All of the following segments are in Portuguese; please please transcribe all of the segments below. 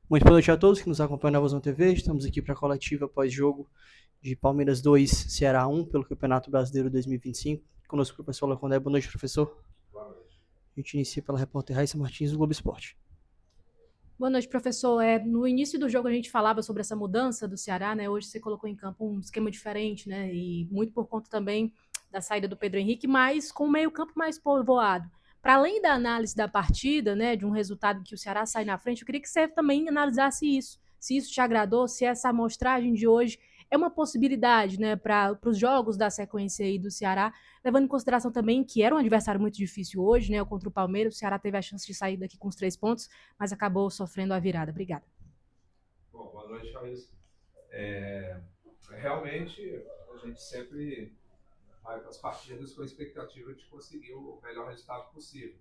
Muito boa noite a todos que nos acompanham na Vozão TV. Estamos aqui para a coletiva pós-jogo de Palmeiras 2, Ceará 1, pelo Campeonato Brasileiro 2025. Conosco o professor Lacondé. Boa noite, professor. Boa noite. A gente inicia pela repórter Raíssa Martins, do Globo Esporte. Boa noite, professor. No início do jogo a gente falava sobre essa mudança do Ceará, né? Hoje você colocou em campo um esquema diferente, né? E muito por conta também da saída do Pedro Henrique, mas com o meio-campo mais povoado. Para além da análise da partida, né, de um resultado que o Ceará sai na frente, eu queria que você também analisasse isso. Se isso te agradou, se essa amostragem de hoje é uma possibilidade, né, para os jogos da sequência aí do Ceará, levando em consideração também que era um adversário muito difícil hoje, né, contra o Palmeiras. O Ceará teve a chance de sair daqui com os 3 pontos, mas acabou sofrendo a virada. Obrigada. Bom, boa noite, Raíssa. Realmente, a gente sempre vai para as partidas com a expectativa de conseguir o melhor resultado possível.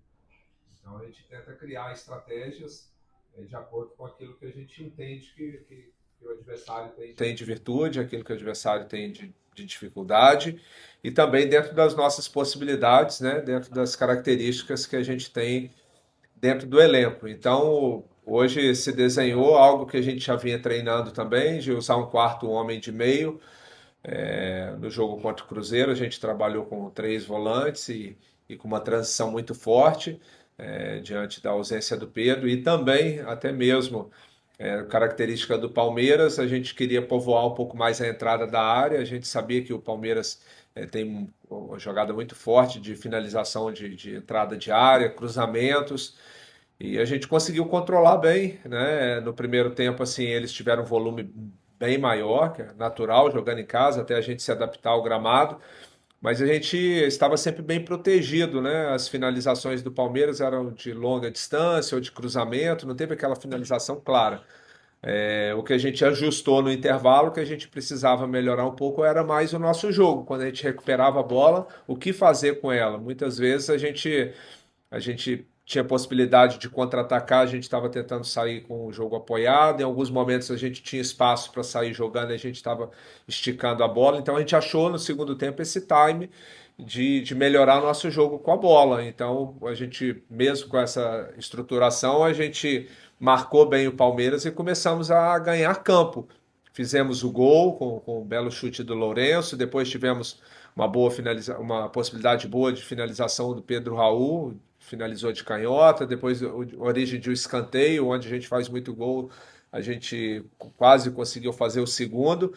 Então, a gente tenta criar estratégias de acordo com aquilo que a gente entende que o adversário tem de virtude, aquilo que o adversário tem de dificuldade, e também dentro das nossas possibilidades, né, dentro das características que a gente tem dentro do elenco. Então, hoje se desenhou algo que a gente já vinha treinando também, de usar um quarto homem de meio. No jogo contra o Cruzeiro, a gente trabalhou com 3 volantes e com uma transição muito forte, diante da ausência do Pedro, e também, até mesmo, característica do Palmeiras, a gente queria povoar um pouco mais a entrada da área. A gente sabia que o Palmeiras tem uma jogada muito forte de finalização de entrada de área, cruzamentos, e a gente conseguiu controlar bem, né? No primeiro tempo, assim, eles tiveram um volume bem maior, que é natural, jogando em casa, até a gente se adaptar ao gramado, mas a gente estava sempre bem protegido, né? As finalizações do Palmeiras eram de longa distância ou de cruzamento, não teve aquela finalização clara. O que a gente ajustou no intervalo, que a gente precisava melhorar um pouco, era mais o nosso jogo. Quando a gente recuperava a bola, o que fazer com ela? Muitas vezes a gente tinha possibilidade de contra-atacar, a gente estava tentando sair com o jogo apoiado. Em alguns momentos a gente tinha espaço para sair jogando e a gente estava esticando a bola. Então a gente achou no segundo tempo esse time de melhorar nosso jogo com a bola. Então a gente, mesmo com essa estruturação, a gente marcou bem o Palmeiras e começamos a ganhar campo. Fizemos o gol com um belo chute do Lourenço, depois tivemos uma possibilidade boa de finalização do Pedro Raul, finalizou de canhota, depois origem de um escanteio, onde a gente faz muito gol, a gente quase conseguiu fazer o segundo,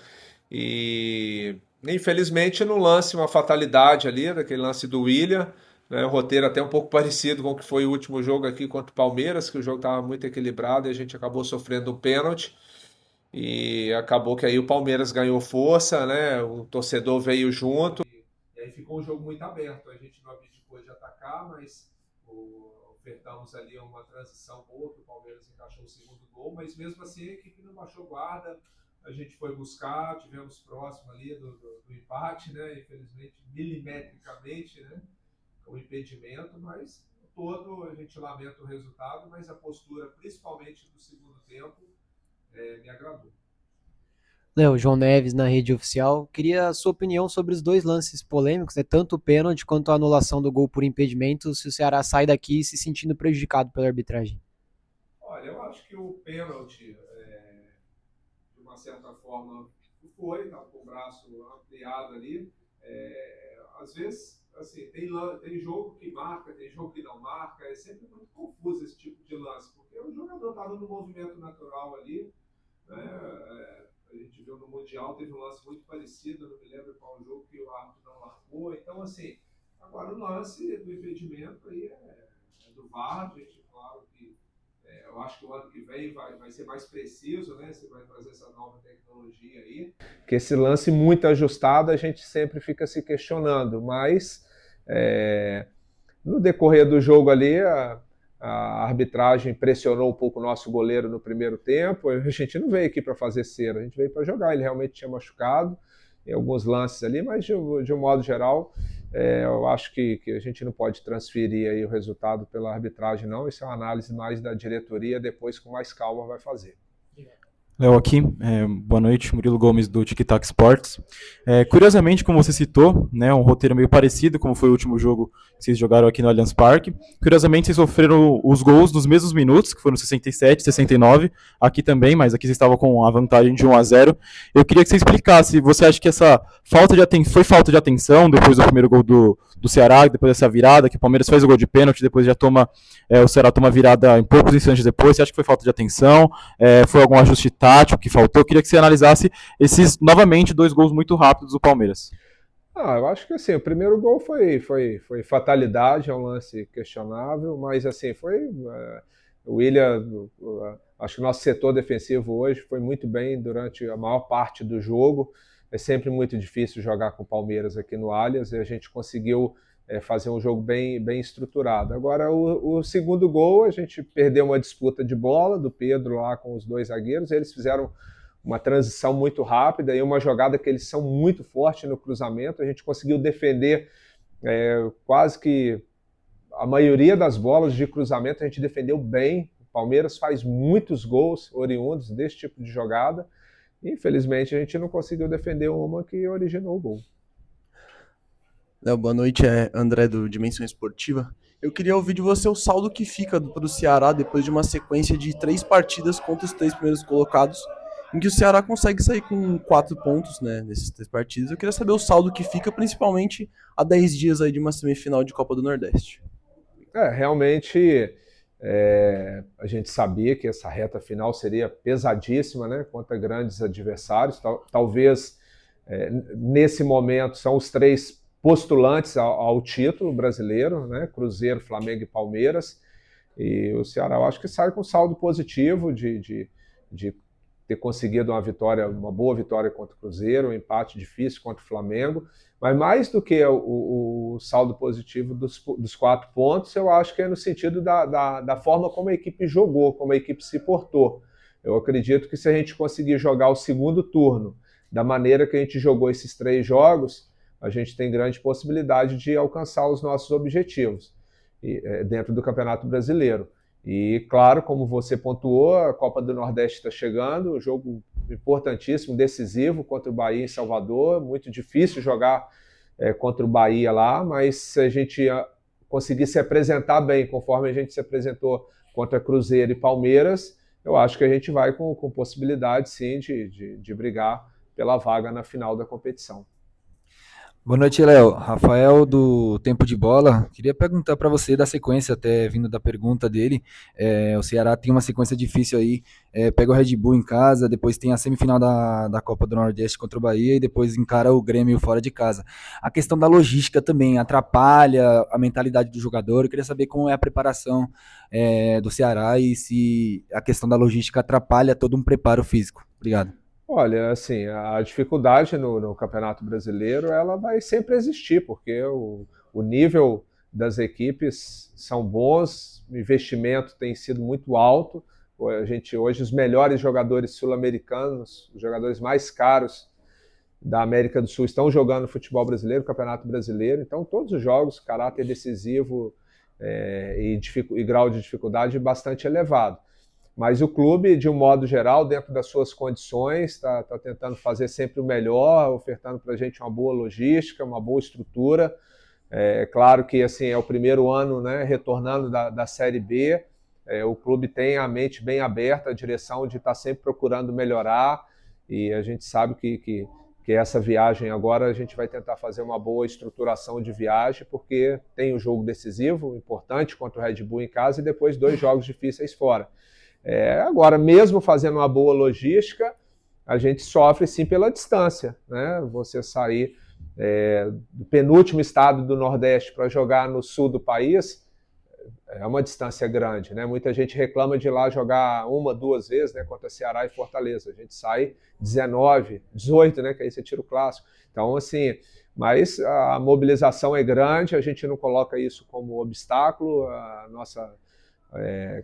e infelizmente no lance, uma fatalidade ali, daquele lance do William, né, o roteiro até um pouco parecido com o que foi o último jogo aqui contra o Palmeiras, que o jogo estava muito equilibrado e a gente acabou sofrendo um pênalti, e acabou que aí o Palmeiras ganhou força, né, o torcedor veio junto, e aí ficou um jogo muito aberto. A gente não abdicou de atacar, mas ofertamos ali uma transição boa, que o Palmeiras encaixou o segundo gol, mas mesmo assim a equipe não baixou guarda. A gente foi buscar, tivemos próximo ali do empate, né? Infelizmente, milimetricamente, né? O impedimento, mas todo a gente lamenta o resultado, mas a postura, principalmente do segundo tempo, me agradou. Léo, João Neves na rede oficial. Queria a sua opinião sobre os dois lances polêmicos, né? Tanto o pênalti quanto a anulação do gol por impedimento, se o Ceará sai daqui se sentindo prejudicado pela arbitragem. Olha, eu acho que o pênalti, de uma certa forma, foi, tá, com o braço ampliado ali. Às vezes, assim, tem jogo que marca, tem jogo que não marca. É sempre muito confuso esse tipo de lance, porque o jogador estava no movimento natural ali, né? A gente viu no Mundial, teve um lance muito parecido, não me lembro qual jogo, que o árbitro não marcou. Então, assim, agora o lance do impedimento aí é do VAR. A gente, claro que eu acho que o ano que vem vai ser mais preciso, né? Você vai trazer essa nova tecnologia aí. Que esse lance muito ajustado a gente sempre fica se questionando, mas no decorrer do jogo ali, a arbitragem pressionou um pouco o nosso goleiro no primeiro tempo. A gente não veio aqui para fazer cera, a gente veio para jogar. Ele realmente tinha machucado em alguns lances ali, mas de um modo geral, eu acho que a gente não pode transferir aí o resultado pela arbitragem, não. Isso é uma análise mais da diretoria, depois com mais calma vai fazer. Léo aqui, boa noite, Murilo Gomes do TikTok Sports. Curiosamente, como você citou, né, um roteiro meio parecido, como foi o último jogo que vocês jogaram aqui no Allianz Parque. Curiosamente, vocês sofreram os gols nos mesmos minutos, que foram 67, 69, aqui também, mas aqui vocês estavam com a vantagem de 1-0. Eu queria que você explicasse, você acha que essa foi falta de atenção depois do primeiro gol do Ceará, depois dessa virada, que o Palmeiras faz o gol de pênalti, depois já o Ceará toma a virada em poucos instantes depois, você acha que foi falta de atenção? Foi algum ajuste tático que faltou? Eu queria que você analisasse esses, novamente, 2 gols muito rápidos do Palmeiras. Eu acho que assim, o primeiro gol foi fatalidade, é um lance questionável, mas assim, o Willian, acho que o nosso setor defensivo hoje foi muito bem durante a maior parte do jogo. É sempre muito difícil jogar com o Palmeiras aqui no Allianz e a gente conseguiu fazer um jogo bem estruturado. Agora, o segundo gol, a gente perdeu uma disputa de bola do Pedro lá com os 2 zagueiros, eles fizeram uma transição muito rápida e uma jogada que eles são muito fortes no cruzamento. A gente conseguiu defender quase que a maioria das bolas de cruzamento, a gente defendeu bem. O Palmeiras faz muitos gols oriundos desse tipo de jogada. Infelizmente, a gente não conseguiu defender uma que originou o gol. Léo, boa noite, é André do Dimensão Esportiva. Eu queria ouvir de você o saldo que fica para o Ceará depois de uma sequência de 3 partidas contra os 3 primeiros colocados, em que o Ceará consegue sair com 4 pontos, né, nesses 3 partidas. Eu queria saber o saldo que fica, principalmente a 10 dias aí de uma semifinal de Copa do Nordeste. Realmente, a gente sabia que essa reta final seria pesadíssima, né, contra grandes adversários. Talvez, nesse momento, são os 3 postulantes ao título brasileiro, né? Cruzeiro, Flamengo e Palmeiras. E o Ceará, eu acho que sai com saldo positivo de ter conseguido uma boa vitória contra o Cruzeiro, um empate difícil contra o Flamengo. Mas mais do que o saldo positivo dos 4 pontos, eu acho que é no sentido da forma como a equipe jogou, como a equipe se portou. Eu acredito que se a gente conseguir jogar o segundo turno da maneira que a gente jogou esses 3 jogos, a gente tem grande possibilidade de alcançar os nossos objetivos dentro do Campeonato Brasileiro. E, claro, como você pontuou, a Copa do Nordeste está chegando, um jogo importantíssimo, decisivo contra o Bahia em Salvador. Muito difícil jogar contra o Bahia lá, mas se a gente conseguir se apresentar bem, conforme a gente se apresentou contra Cruzeiro e Palmeiras, eu acho que a gente vai com possibilidade, sim, de brigar pela vaga na final da competição. Boa noite, Léo. Rafael do Tempo de Bola. Queria perguntar para você da sequência, até vindo da pergunta dele. O Ceará tem uma sequência difícil aí. Pega o Red Bull em casa, depois tem a semifinal da Copa do Nordeste contra o Bahia e depois encara o Grêmio fora de casa. A questão da logística também atrapalha a mentalidade do jogador. Eu queria saber como é a preparação do Ceará e se a questão da logística atrapalha todo um preparo físico. Obrigado. Olha, assim, a dificuldade no Campeonato Brasileiro, ela vai sempre existir, porque o nível das equipes são bons, o investimento tem sido muito alto. Hoje, os melhores jogadores sul-americanos, os jogadores mais caros da América do Sul estão jogando futebol brasileiro, Campeonato Brasileiro. Então, todos os jogos, caráter decisivo e grau de dificuldade bastante elevado. Mas o clube, de um modo geral, dentro das suas condições, está tentando fazer sempre o melhor, ofertando para a gente uma boa logística, uma boa estrutura. Claro que assim, é o primeiro ano, né, retornando da Série B. O clube tem a mente bem aberta, a direção de estar sempre procurando melhorar. E a gente sabe que essa viagem agora a gente vai tentar fazer uma boa estruturação de viagem, porque tem um jogo decisivo, importante, contra o Red Bull em casa e depois 2 jogos difíceis fora. Agora, mesmo fazendo uma boa logística, a gente sofre sim pela distância, né? Você sair do penúltimo estado do Nordeste para jogar no sul do país é uma distância grande, né? Muita gente reclama de ir lá jogar 1, 2 vezes, né, contra Ceará e Fortaleza. A gente sai 19, 18, né, que aí você tira o clássico. Então, assim, mas a mobilização é grande, a gente não coloca isso como obstáculo, a nossa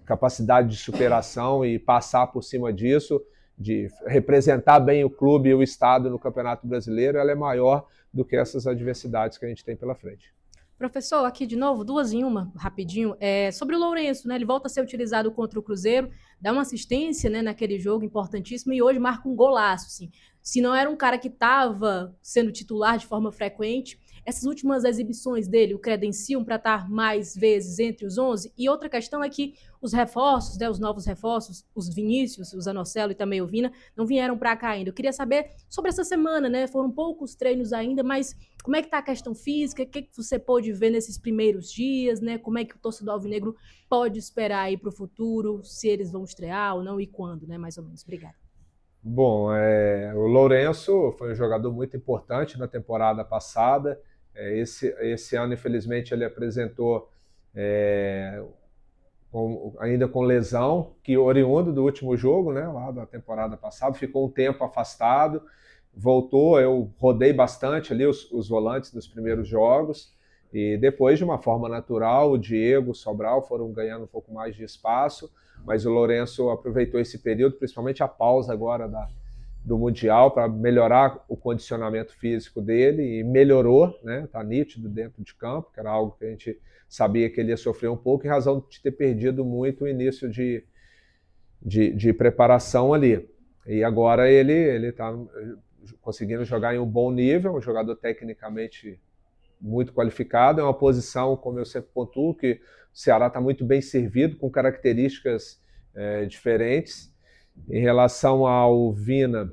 capacidade de superação e passar por cima disso, de representar bem o clube e o estado no Campeonato Brasileiro, ela é maior do que essas adversidades que a gente tem pela frente. Professor, aqui de novo, 2 em 1, rapidinho. Sobre o Lourenço, né? Ele volta a ser utilizado contra o Cruzeiro. dá uma assistência, né, naquele jogo importantíssimo e hoje marca um golaço, assim. Se não era um cara que estava sendo titular de forma frequente, essas últimas exibições dele o credenciam para estar mais vezes entre os 11? E outra questão é que os reforços, né, os novos reforços, os Vinícius, o Zanocelo e também o Vina, não vieram para cá ainda. Eu queria saber sobre essa semana, né? Foram poucos treinos ainda, mas como é que está a questão física? O que você pôde ver nesses primeiros dias, né? Como é que o torcedor alvinegro pode esperar aí para o futuro, se eles vão estrear ou não e quando, né? Mais ou menos. Obrigada. Bom, o Lourenço foi um jogador muito importante na temporada passada. Esse ano, infelizmente, ele apresentou ainda com lesão, que oriundo do último jogo, né, lá da temporada passada, ficou um tempo afastado, voltou, eu rodei bastante ali os volantes dos primeiros jogos, e depois, de uma forma natural, o Diego, o Sobral foram ganhando um pouco mais de espaço, mas o Lourenço aproveitou esse período, principalmente a pausa agora do Mundial, para melhorar o condicionamento físico dele, e melhorou, né? Tá nítido dentro de campo, que era algo que a gente sabia que ele ia sofrer um pouco, em razão de ter perdido muito o início de preparação ali. E agora ele está conseguindo jogar em um bom nível, um jogador tecnicamente muito qualificado, é uma posição, como eu sempre pontuo, que o Ceará está muito bem servido, com características diferentes. Em relação ao Vina,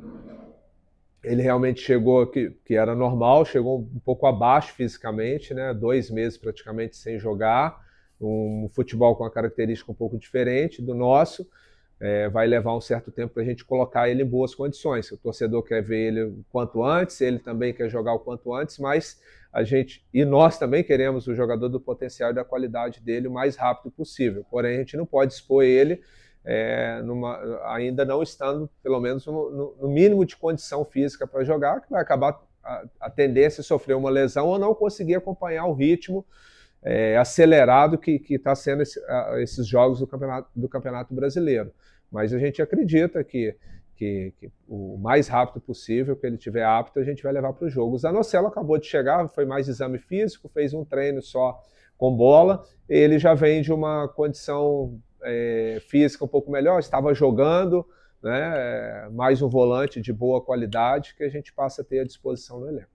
ele realmente chegou, que era normal, chegou um pouco abaixo fisicamente, né? 2 meses praticamente sem jogar, um futebol com uma característica um pouco diferente do nosso. Vai levar um certo tempo para a gente colocar ele em boas condições. O torcedor quer ver ele o quanto antes, ele também quer jogar o quanto antes, mas nós também queremos o jogador do potencial e da qualidade dele o mais rápido possível. Porém, a gente não pode expor ele ainda não estando, pelo menos, no mínimo de condição física para jogar, que vai acabar a tendência a sofrer uma lesão ou não conseguir acompanhar o ritmo acelerado que está sendo esses jogos do Campeonato Brasileiro. Mas a gente acredita que o mais rápido possível, que ele estiver apto, a gente vai levar para o jogo. O Zanocelo acabou de chegar, foi mais exame físico, fez um treino só com bola, ele já vem de uma condição física um pouco melhor, estava jogando, né, mais um volante de boa qualidade que a gente passa a ter à disposição no elenco.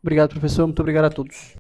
Obrigado, professor. Muito obrigado a todos.